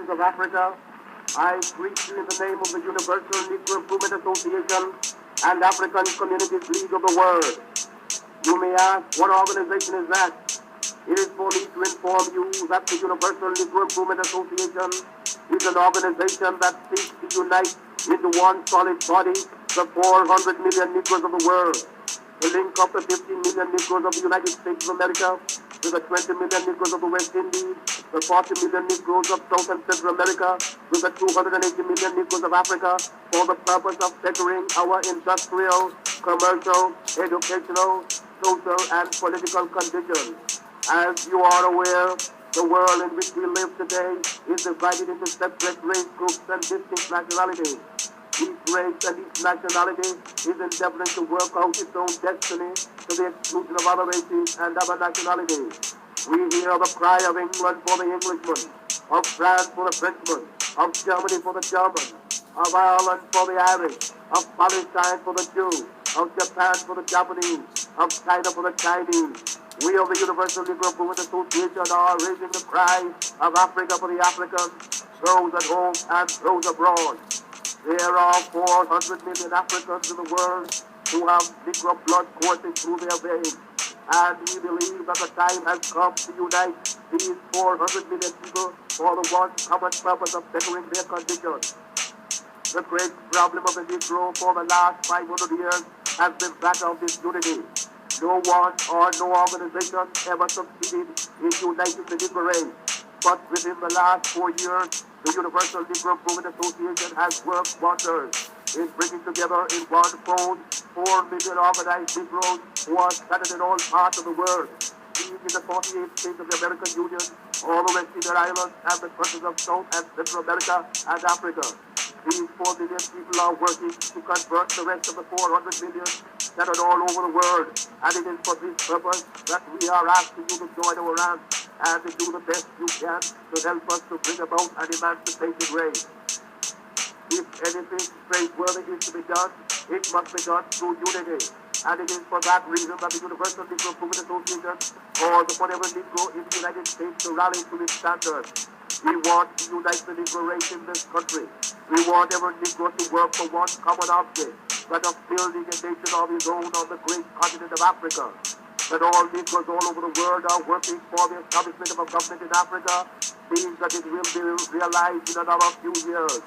nations of Africa, I greet you in the name of the Universal Negro Improvement Association and African Communities League of the World. You may ask, what organization is that? It is for me to inform you that the Universal Negro Improvement Association is an organization that seeks to unite into one solid body the 400 million Negroes of the world, to link up the 15 million Negroes of the United States of America with the 20 million Negroes of the West Indies, the 40 million Negroes of South and Central America with the 280 million Negroes of Africa for the purpose of bettering our industrial, commercial, educational, social, and political conditions. As you are aware, the world in which we live today is divided into separate race groups and distinct nationalities. Each race and each nationality is endeavoring to work out its own destiny to the exclusion of other races and other nationalities. We hear the cry of England for the Englishman, of France for the Frenchman, of Germany for the German, of Ireland for the Irish, of Palestine for the Jew, of Japan for the Japanese, of China for the Chinese. We of the Universal Negro Improvement Association are raising the cry of Africa for the Africans, those at home and those abroad. There are 400 million Africans in the world who have Negro blood coursing through their veins. And we believe that the time has come to unite these 400 million people for the one common purpose of bettering their conditions. The great problem of the Negro for the last 500 years has been that of disunity. No one or no organization ever succeeded in uniting the Negro race. But within the last 4 years, the Universal Negro Improvement Association has worked wonders in bringing together in one fold 4 million organized Negroes who are scattered in all parts of the world, being in the 48 states of the American Union, all the West Indian Islands, and the countries of South and Central America and Africa. These 4 million people are working to convert the rest of the 400 million scattered all over the world, and it is for this purpose that we are asking you to join our ranks and to do the best you can to help us to bring about an emancipated race. If anything praiseworthy is to be done, it must be done through unity. And it is for that reason that the Universal Negro Improvement Association calls upon every Negro in the United States to rally to its standards. We want to unite the Negro race in this country. We want every Negro to work for one common object, that of building a nation of his own on the great continent of Africa. That all Negroes all over the world are working for the establishment of a government in Africa means that it will be realized in another few years.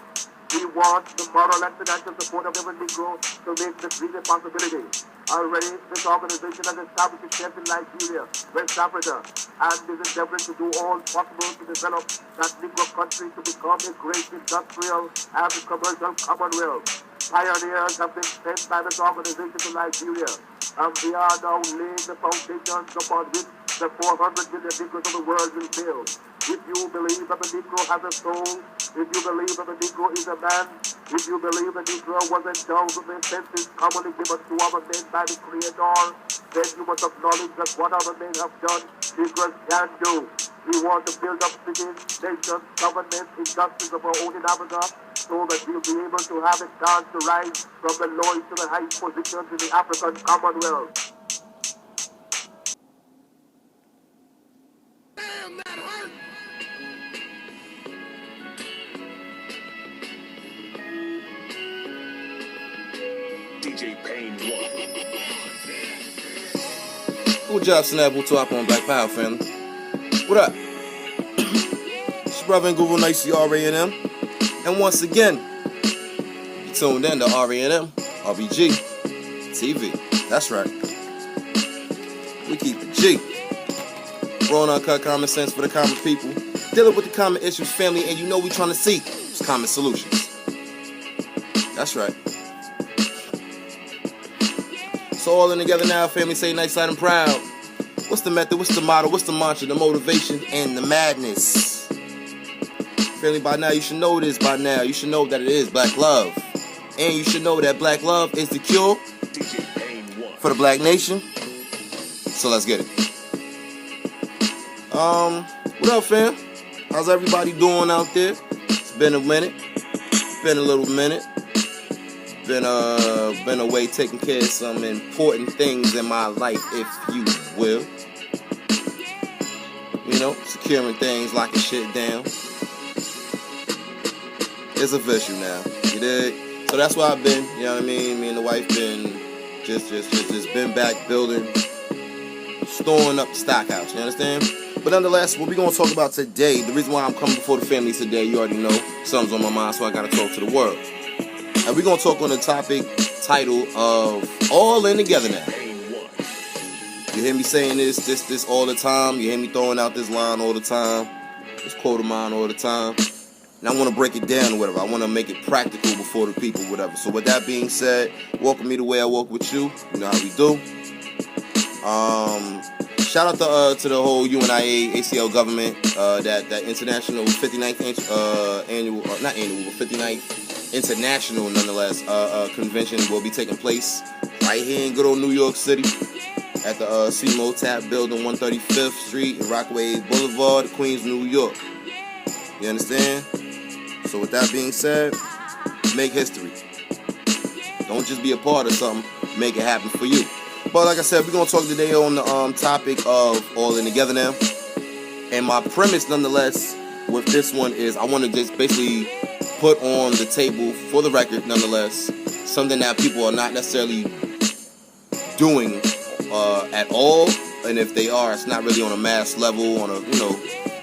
We want the moral and financial support of every Negro to make this dream a possibility. Already, this organization has established itself in Nigeria, West Africa, and is endeavoring to do all possible to develop that Negro country to become a great industrial and commercial commonwealth. Pioneers have been sent by this organization to Nigeria, and we are now laying the foundations upon which the 400 million Negroes of the world will build. If you believe that the Negro has a soul, if you believe that the Negro is a man, if you believe the Negro was endowed with the senses commonly given to other men by the Creator, then you must acknowledge that what other men have done, Negroes can do. We want to build up cities, nations, governments, injustice of our own in Africa, so that we'll be able to have a chance to rise from the lowest to the highest positions in the African Commonwealth. Damn, that hurt! DJ Payne 1. Good job, Snap. We'll talk on Black Power, family. What up? It's your brother and Google Nice, R.A.N.M. And once again, you tuned in to R.A.N.M. RBG TV. That's right. We keep it G. Raw and uncut common sense for the common people. Dealing with the common issues, family, and you know we trying to seek is common solutions. That's right. So all in together now, family, say nice, loud, and proud. What's the method, what's the motto, what's the mantra, the motivation, and the madness? Family, by now, you should know this by now. You should know that it is black love. And you should know that black love is the cure for the black nation. So let's get it. What up, fam? How's everybody doing out there? It's been a minute. Been a little minute. Been away taking care of some important things in my life, if you will. You know, securing things, locking shit down. It's official now. You dig? So that's why I've been, you know what I mean? Me and the wife been just been back building, storing up the stock house. You understand? But nonetheless, what we're going to talk about today, the reason why I'm coming before the family today, you already know, something's on my mind, so I got to talk to the world. And we're going to talk on the topic title of All In Together Now. You hear me saying this all the time. You hear me throwing out this line all the time, this quote of mine all the time. And I want to break it down or whatever. I want to make it practical before the people, whatever. So with that being said, welcome me the way I walk with you. You know how we do. Shout out to the whole UNIA ACL government. That international 59th annual, not annual, but 59th international nonetheless convention will be taking place right here in good old New York City at the CMO Tap Building, 135th Street and Rockaway Boulevard, Queens, New York. You understand? So with that being said, make history. Don't just be a part of something, make it happen for you. But like I said, we're going to talk today on the topic of All In Together Now. And my premise, nonetheless, with this one is I want to just basically put on the table, for the record, nonetheless, something that people are not necessarily doing at all. And if they are, it's not really on a mass level, on a,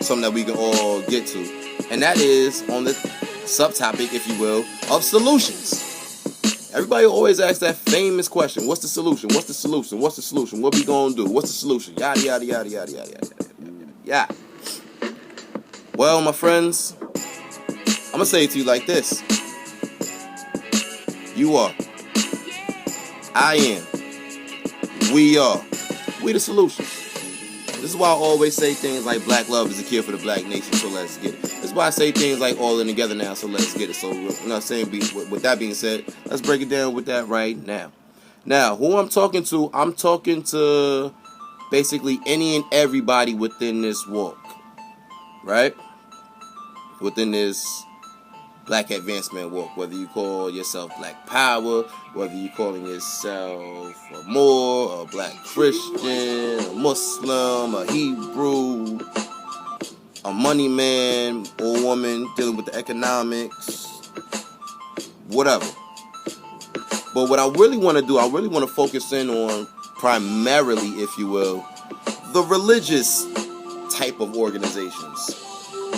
something that we can all get to. And that is on the subtopic, if you will, of solutions. Everybody always asks that famous question: what's the solution? What's the solution? What's the solution? What we gonna do? What's the solution? Yada yada yada yada yada yada yada. Well, my friends, I'm gonna say it to you like this: you are, I am, we are, we the solution. This is why I always say things like black love is the cure for the black nation, so let's get it. This is why I say things like all in together now, so let's get it. So, you know what I'm saying? With that being said, let's break it down with that right now. Now, who I'm talking to basically any and everybody within this walk, right? Within this black advancement walk, whether you call yourself black power, whether you calling yourself a Moor, a black Christian, a Muslim, a Hebrew, a money man or woman dealing with the economics, whatever. But what I really want to do, I really want to focus in on primarily, if you will, the religious type of organizations.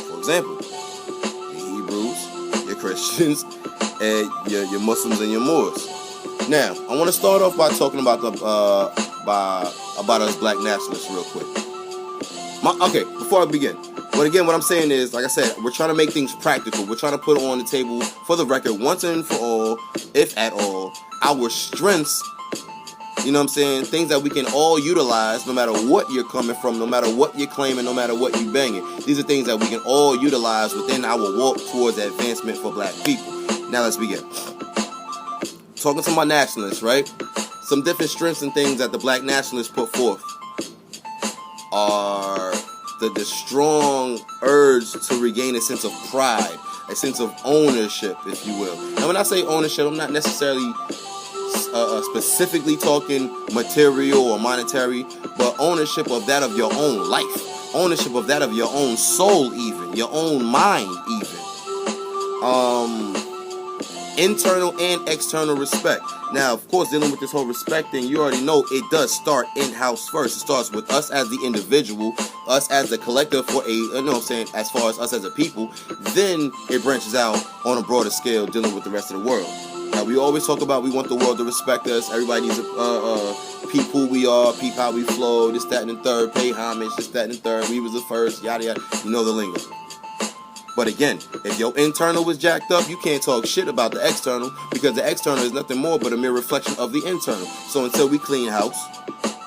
For example, your Hebrews, your Christians, and your Muslims and your Moors. Now, I want to start off by talking about us black nationalists real quick. Okay, before I begin. But again, what I'm saying is, like I said, we're trying to make things practical. We're trying to put on the table, for the record, once and for all, if at all, our strengths, you know what I'm saying? Things that we can all utilize, no matter what you're coming from, no matter what you're claiming, no matter what you're banging. These are things that we can all utilize within our walk towards advancement for black people. Now let's begin. Talking to my nationalists, right? Some different strengths and things that the black nationalists put forth are the strong urge to regain a sense of pride, a sense of ownership, if you will. Now, when I say ownership, I'm not necessarily specifically talking material or monetary, but ownership of that of your own life, ownership of that of your own soul, even your own mind, even. Internal and external respect. Now, of course, dealing with this whole respect thing, you already know it does start in-house first. It starts with us as the individual, us as the collective for as far as us as a people. Then it branches out on a broader scale, dealing with the rest of the world. Now, we always talk about we want the world to respect us. Everybody needs to peep who we are, peep how we flow, this, that, and the third, pay homage, this, that, and the third, we was the first, yada, yada. You know the lingo. But again, if your internal was jacked up, you can't talk shit about the external, because the external is nothing more but a mere reflection of the internal. So until we clean house,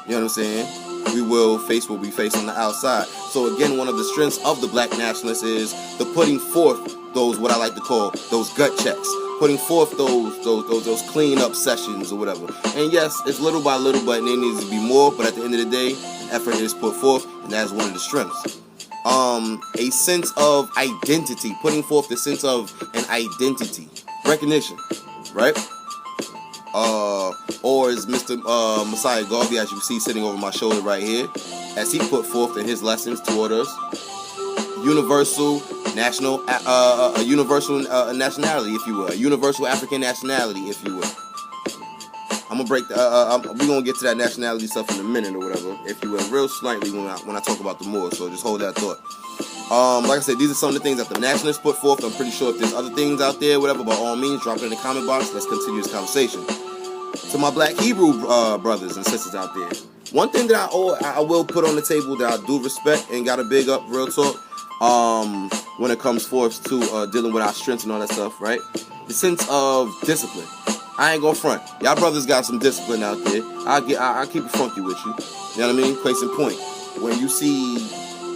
you know what I'm saying, we will face what we face on the outside. So again, one of the strengths of the black nationalists is the putting forth those, what I like to call, those gut checks. Putting forth those clean up sessions or whatever. And yes, it's little by little, but there needs to be more. But at the end of the day, an effort is put forth, and that's one of the strengths. A sense of identity, putting forth the sense of an identity, recognition, right? Or as Mr. Messiah Garvey, as you see sitting over my shoulder right here, as he put forth in his lessons toward us, universal a universal nationality, if you will, a universal African nationality, if you will. I'm gonna break. We're gonna get to that nationality stuff in a minute or whatever, if you will, real slightly when I talk about the Moors. So just hold that thought. Like I said, these are some of the things that the nationalists put forth. I'm pretty sure if there's other things out there, whatever, by all means, drop it in the comment box. Let's continue this conversation. To my black Hebrew brothers and sisters out there, one thing that I will put on the table that I do respect and gotta big up, real talk, when it comes forth to dealing with our strengths and all that stuff, right? The sense of discipline. I ain't gonna front. Y'all brothers got some discipline out there. I'll keep it funky with you. You know what I mean? Case in point, when you see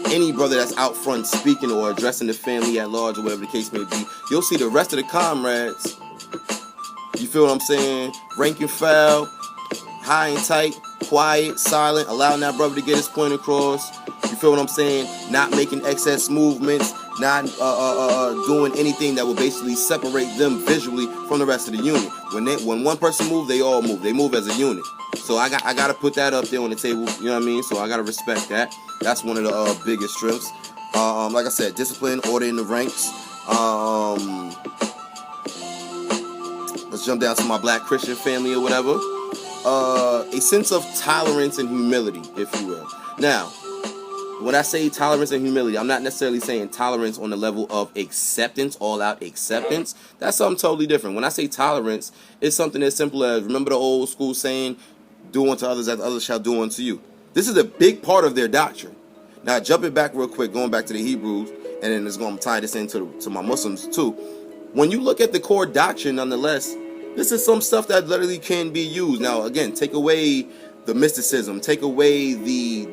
any brother that's out front speaking or addressing the family at large or whatever the case may be, you'll see the rest of the comrades, you feel what I'm saying, rank and file, high and tight, quiet, silent, allowing that brother to get his point across. You feel what I'm saying? Not making excess movements, not doing anything that will basically separate them visually from the rest of the unit. When one person moves, they all move. They move as a unit. So I gotta put that up there on the table. You know what I mean? So I gotta respect that. That's one of the biggest strengths. Like I said, discipline, order in the ranks. Let's jump down to my black Christian family or whatever. A sense of tolerance and humility, if you will. Now, when I say tolerance and humility, I'm not necessarily saying tolerance on the level of acceptance, all-out acceptance. That's something totally different. When I say tolerance, it's something as simple as, remember the old school saying, do unto others as others shall do unto you. This is a big part of their doctrine. Now, jumping back real quick, going back to the Hebrews, and then it's going to tie this into to my Muslims too. When you look at the core doctrine, nonetheless, this is some stuff that literally can be used. Now, again, take away the mysticism, take away the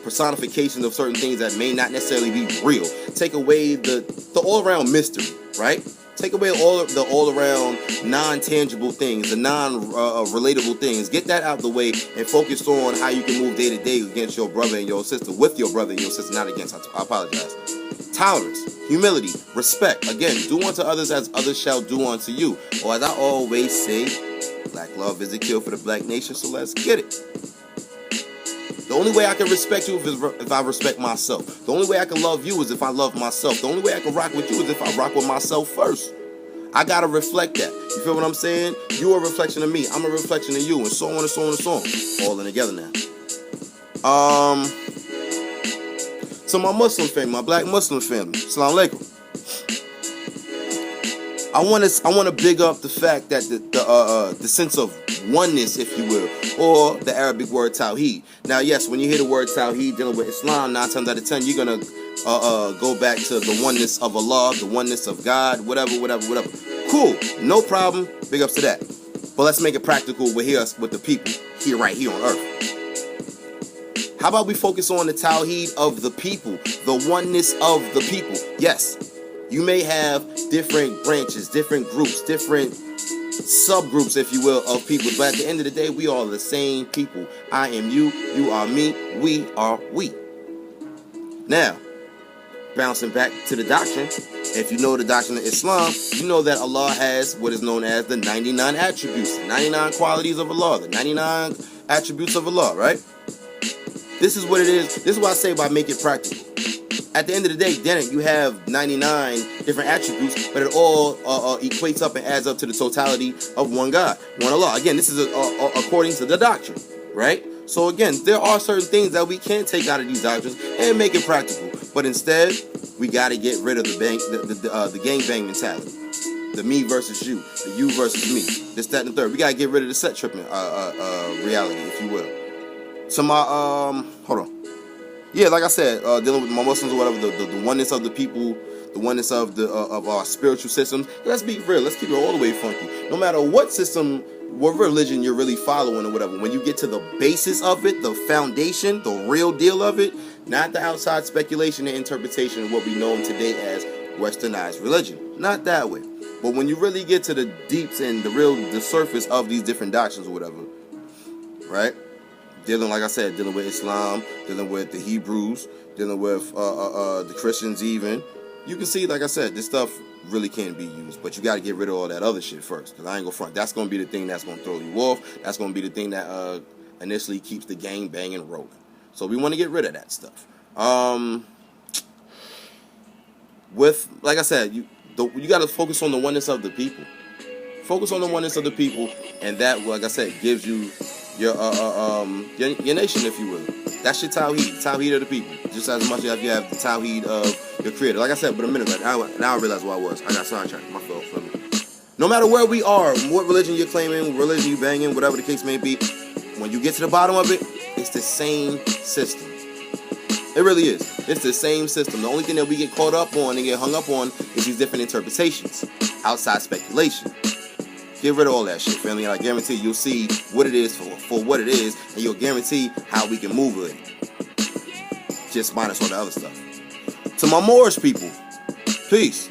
personification of certain things that may not necessarily be real. Take away the all-around mystery, right? Take away all around non-tangible things, the non-relatable things. Get that out the way and focus on how you can move day to day against your brother and your sister, with your brother and your sister, not against. I apologize. Tolerance, humility, respect. Again, do unto others as others shall do unto you. Or as I always say, black love is a kill for the black nation, so let's get it. The only way I can respect you is if I respect myself. The only way I can love you is if I love myself. The only way I can rock with you is if I rock with myself first. I gotta reflect that. You feel what I'm saying? You're a reflection of me. I'm a reflection of you, and so on and so on and so on. All in together now. So my Muslim family, my black Muslim family, Assalamu alaikum. I want to big up the fact that the sense of oneness, if you will, or the Arabic word tawheed. Now, yes, when you hear the word tawheed dealing with Islam, 9 times out of 10, you're gonna go back to the oneness of Allah, the oneness of God, whatever. Cool, no problem. Big ups to that. But let's make it practical with the people here, right here on Earth. How about we focus on the tawheed of the people, the oneness of the people? Yes, you may have different branches, different groups, different subgroups, if you will, of people. But at the end of the day, we are the same people. I am you, you are me, we are we. Now, bouncing back to the doctrine, if you know the doctrine of Islam, you know that Allah has what is known as the 99 attributes, the 99 qualities of Allah, the 99 attributes of Allah, right? This is what it is. This is what I say by make it practical. At the end of the day, then you have 99 different attributes, but it all equates up and adds up to the totality of one God, one Allah. Again, this is according to the doctrine, right? So again, there are certain things that we can't take out of these doctrines and make it practical. But instead, we got to get rid of the gangbang mentality, the me versus you, the you versus me, this, that, and the third. We got to get rid of the set tripping reality, if you will. So my hold on. Yeah, like I said, dealing with my Muslims or whatever, the oneness of the people, the oneness of our spiritual systems. Let's be real. Let's keep it all the way funky. No matter what system, what religion you're really following or whatever, when you get to the basis of it, the foundation, the real deal of it, not the outside speculation and interpretation of what we know today as westernized religion. Not that way. But when you really get to the deeps and the surface of these different doctrines or whatever, right? Like I said, dealing with Islam, dealing with the Hebrews, dealing with the Christians even. You can see, like I said, this stuff really can be used. But you got to get rid of all that other shit first. Because I ain't going to front. That's going to be the thing that's going to throw you off. That's going to be the thing that initially keeps the gang banging rolling. So we want to get rid of that stuff. with, like I said, you got to focus on the oneness of the people. Focus on the oneness of the people, and that, like I said, gives you your nation, if you will. That's your Tawheed of the people, just as much as you have the Tawheed of your creator. Like I said, but a minute ago, now I realize what I was. I got sidetracked. My fault. For me. No matter where we are, what religion you're claiming, what religion you banging, whatever the case may be, when you get to the bottom of it, it's the same system. It really is. It's the same system. The only thing that we get caught up on and get hung up on is these different interpretations, outside speculation. Get rid of all that shit, family. And I guarantee you'll see what it is for what it is, and you'll guarantee how we can move with it. Just minus all the other stuff. To my Moorish people, peace.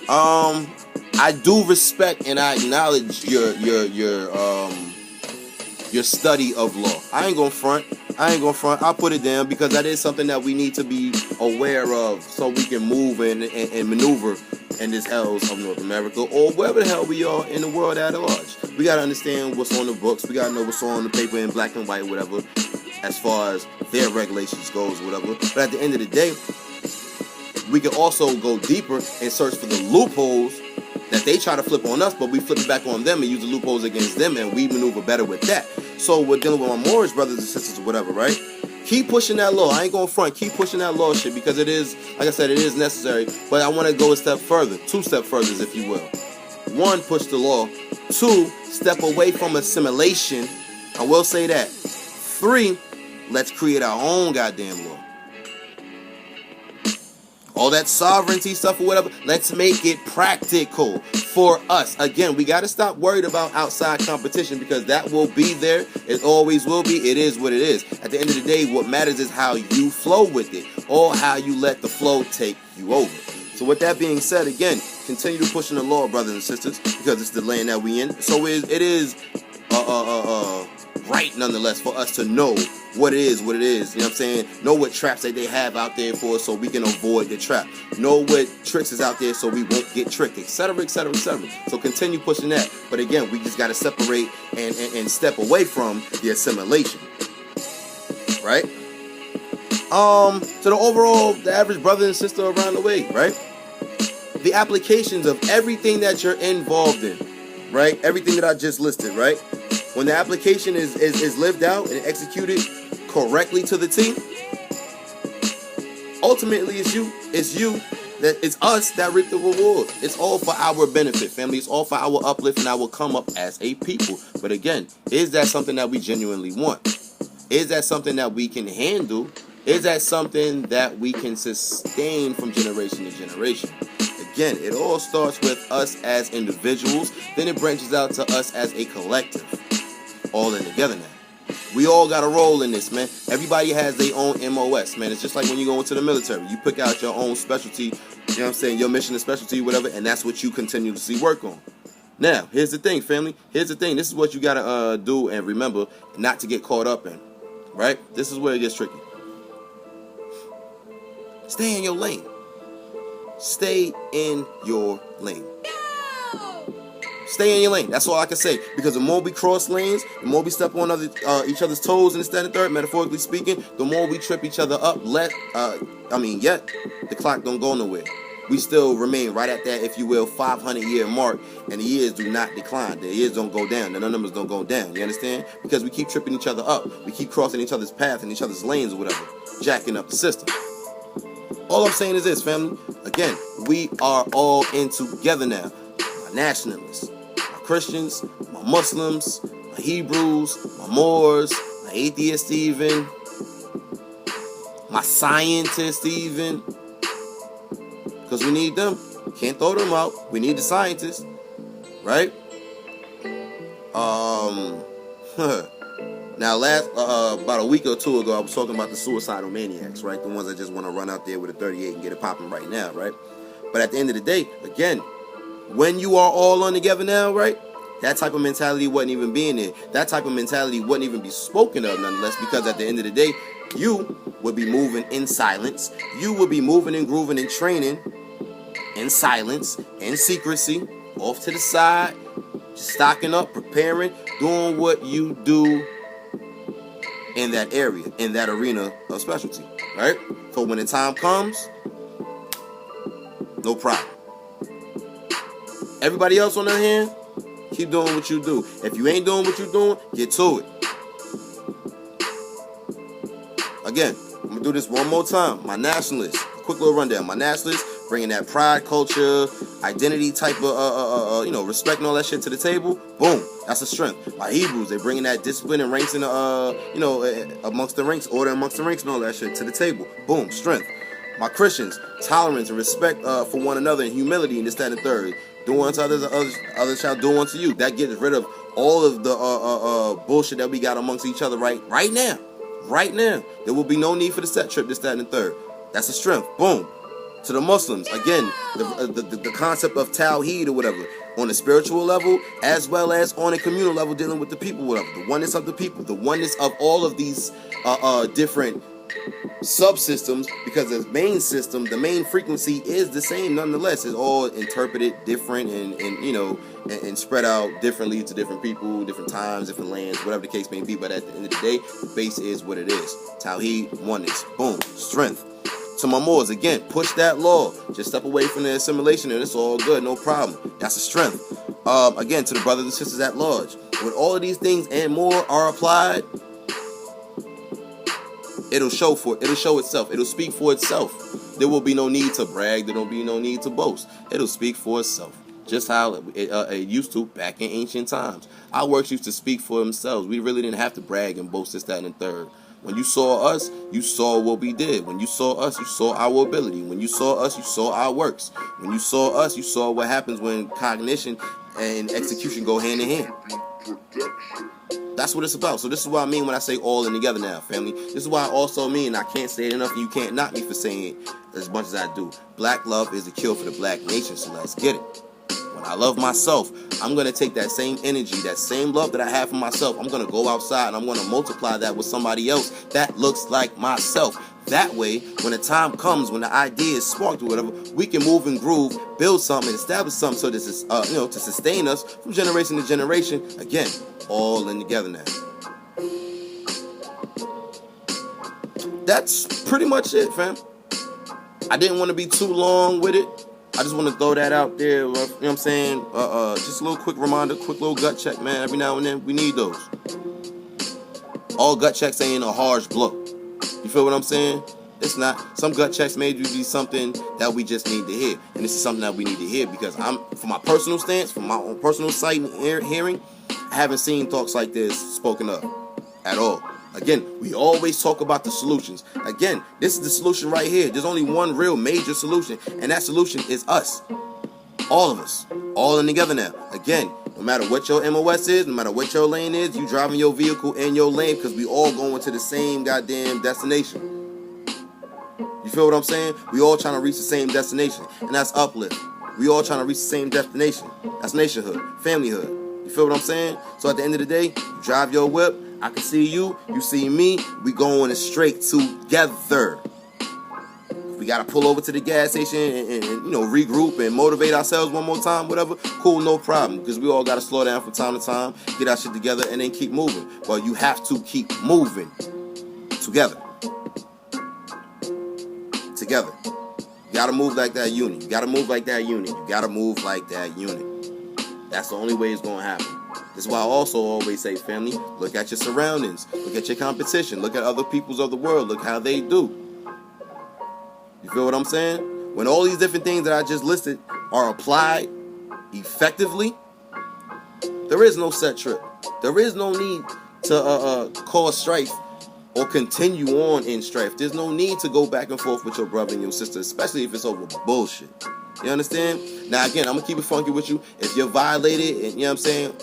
I do respect and I acknowledge your study of law. I ain't gonna front. I'll put it down because that is something that we need to be aware of so we can move and maneuver in this hells of North America or wherever the hell we are in the world at large. We gotta understand what's on the books. We gotta know what's on the paper in black and white, whatever, as far as their regulations goes, whatever. But at the end of the day, we can also go deeper and search for the loopholes that they try to flip on us, but we flip it back on them and use the loopholes against them, and we maneuver better with that. So we're dealing with my Moorish brothers and sisters or whatever, right? Keep pushing that law. I ain't going front. Keep pushing that law shit because it is, like I said, it is necessary. But I want to go a step further. 2 step further, if you will. 1, push the law. 2, step away from assimilation. I will say that. 3, let's create our own goddamn law. All that sovereignty stuff or whatever, let's make it practical for us. Again, we got to stop worried about outside competition because that will be there. It always will be. It is what it is. At the end of the day, what matters is how you flow with it or how you let the flow take you over. So with that being said, again, continue to push in the law, brothers and sisters, because it's the land that we in. So it is right nonetheless for us to know what it is, you know what I'm saying? Know what traps that they have out there for us so we can avoid the trap. Know what tricks is out there so we won't get tricked, etc., etc., etc. So continue pushing that. But again, we just got to separate and step away from the assimilation. Right? So the average brother and sister around the way, right? The applications of everything that you're involved in, right? Everything that I just listed, right? When the application is lived out and executed correctly to the T, ultimately it's us that reap the reward. It's all for our benefit, family. It's all for our uplift and our come up as a people. But again, is that something that we genuinely want? Is that something that we can handle? Is that something that we can sustain from generation to generation? Again, it all starts with us as individuals, then it branches out to us as a collective. All in together now. We all got a role in this, man. Everybody has their own MOS, man. It's just like when you go into the military. You pick out your own specialty, you know what I'm saying, your mission and specialty, whatever, and that's what you continuously work on. Now, here's the thing, family. Here's the thing. This is what you got to do and remember not to get caught up in, right? This is where it gets tricky. Stay in your lane. Stay in your lane. Stay in your lane. That's all I can say. Because the more we cross lanes, the more we step on each other's toes and this, that, and third, metaphorically speaking, the more we trip each other up. Yet the clock don't go nowhere. We still remain right at that, if you will, 500-year mark, and the years do not decline. The years don't go down. The numbers don't go down. You understand? Because we keep tripping each other up. We keep crossing each other's path and each other's lanes or whatever, jacking up the system. All I'm saying is this, family. Again, we are all in together now. My nationalists, my Christians, my Muslims, my Hebrews, my Moors, my atheists even, my scientists even. Because we need them. Can't throw them out. We need the scientists. Right? Now, about a week or two ago, I was talking about the suicidal maniacs, right? The ones that just want to run out there with a 38 and get it popping right now, right? But at the end of the day, again, when you are all on together now, right? That type of mentality wasn't even being there. That type of mentality wouldn't even be spoken of, nonetheless, because at the end of the day, you would be moving in silence. You would be moving and grooving and training in silence, in secrecy, off to the side, stocking up, preparing, doing what you do in that area, in that arena of specialty, right? So when the time comes, No problem. Everybody else on the other hand, keep doing what you do. If you ain't doing what you're doing, get to it. Again, I'm going to do this one more time. My nationalists, quick little rundown. My nationalists, bringing that pride, culture, identity type of, respect and all that shit to the table. Boom, that's a strength. My Hebrews, they bringing that discipline and ranks in, amongst the ranks, order amongst the ranks and all that shit to the table. Boom, strength. My Christians, tolerance and respect for one another and humility and this, that, and the third. Do unto others shall do unto you. That gets rid of all of the bullshit that we got amongst each other right now. Right now. There will be no need for the set trip, this, that, and the third. That's a strength. Boom. To the Muslims, again, the concept of Tawheed or whatever, on a spiritual level, as well as on a communal level, dealing with the people, whatever. The oneness of the people, the oneness of all of these different subsystems, because the main system, the main frequency is the same nonetheless. It's all interpreted different and spread out differently to different people, different times, different lands, whatever the case may be. But at the end of the day, the base is what it is. Tawheed, oneness, boom, strength. To my Moors, again, push that law. Just step away from the assimilation and it's all good, no problem. That's a strength. Again, to the brothers and sisters at large, when all of these things and more are applied, it'll show itself. It'll speak for itself. There will be no need to brag. There will be no need to boast. It'll speak for itself. Just how it used to back in ancient times. Our works used to speak for themselves. We really didn't have to brag and boast this, that, and the third. When you saw us, you saw what we did. When you saw us, you saw our ability. When you saw us, you saw our works. When you saw us, you saw what happens when cognition and execution go hand in hand. That's what it's about. So this is what I mean when I say all in together now, family. This is why I also mean, I can't say it enough and you can't knock me for saying it as much as I do. Black love is the cure for the black nation, so let's get it. When I love myself, I'm going to take that same energy, that same love that I have for myself. I'm going to go outside and I'm going to multiply that with somebody else that looks like myself. That way, when the time comes, when the idea is sparked or whatever, we can move and groove, build something, and establish something so this is, to sustain us from generation to generation. Again, all in together now. That's pretty much it, fam. I didn't want to be too long with it. I just want to throw that out there, you know what I'm saying? Just a little quick reminder, quick little gut check, man. Every now and then, we need those. All gut checks ain't a harsh blow. You feel what I'm saying? It's not. Some gut checks may be something that we just need to hear. And this is something that we need to hear because from my personal stance, from my own personal sight and hearing, I haven't seen talks like this spoken of at all. Again, we always talk about the solutions. Again, this is the solution right here. There's only one real major solution, and that solution is us. All of us. All in together now. Again, no matter what your MOS is, no matter what your lane is, you driving your vehicle in your lane because we all going to the same goddamn destination. You feel what I'm saying? We all trying to reach the same destination, and that's uplift. We all trying to reach the same destination. That's nationhood, familyhood. You feel what I'm saying? So at the end of the day, you drive your whip, I can see you, you see me, we going straight together. We got to pull over to the gas station and regroup and motivate ourselves one more time, whatever, cool, no problem. Because we all got to slow down from time to time, get our shit together, and then keep moving. Well, you have to keep moving together. Together. You got to move like that unit. You got to move like that unit. You got to move like that unit. That's the only way it's going to happen. This is why I also always say, family, look at your surroundings. Look at your competition. Look at other peoples of the world. Look how they do. You feel what I'm saying? When all these different things that I just listed are applied effectively, there is no set trip. There is no need to cause strife or continue on in strife. There's no need to go back and forth with your brother and your sister, especially if it's over bullshit. You understand? Now, again, I'm going to keep it funky with you. If you're violated, and you know what I'm saying,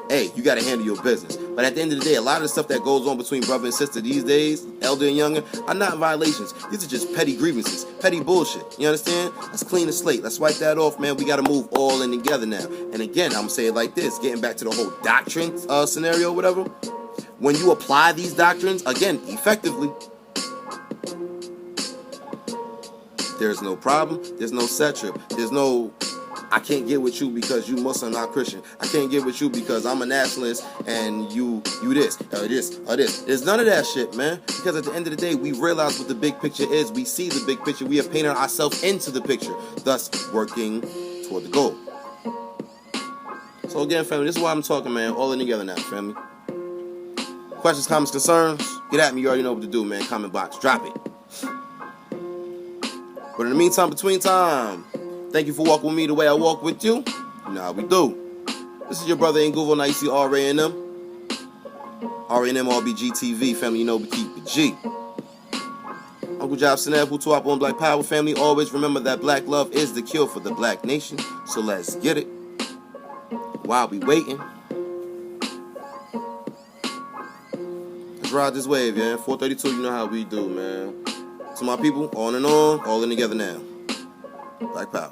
hey, you got to handle your business. But at the end of the day, a lot of the stuff that goes on between brother and sister these days, elder and younger, are not violations. These are just petty grievances, petty bullshit. You understand? Let's clean the slate. Let's wipe that off, man. We got to move all in together now. And again, I'm going to say it like this, getting back to the whole doctrine scenario, whatever. When you apply these doctrines, again, effectively, there's no problem. There's no set trip. There's no I can't get with you because you Muslim, not Christian. I can't get with you because I'm a nationalist and you this, or this, or this. There's none of that shit, man. Because at the end of the day, we realize what the big picture is. We see the big picture. We have painted ourselves into the picture, thus working toward the goal. So again, family, this is why I'm talking, man. All in together now, family. Questions, comments, concerns, get at me. You already know what to do, man. Comment box, drop it. But in the meantime, between time, thank you for walking with me the way I walk with you. You know how we do. This is your brother Nguvo. Now you see R.A.N.M. R.A.N.M. RBG TV, family. You know we keep it G. Uncle Job Sineb, who talk on Black Power, family. Always remember that black love is the cure for the black nation. So let's get it. While we waiting, let's ride this wave, yeah. 432, you know how we do, man. To my people, on and on, all in together now. Black Power.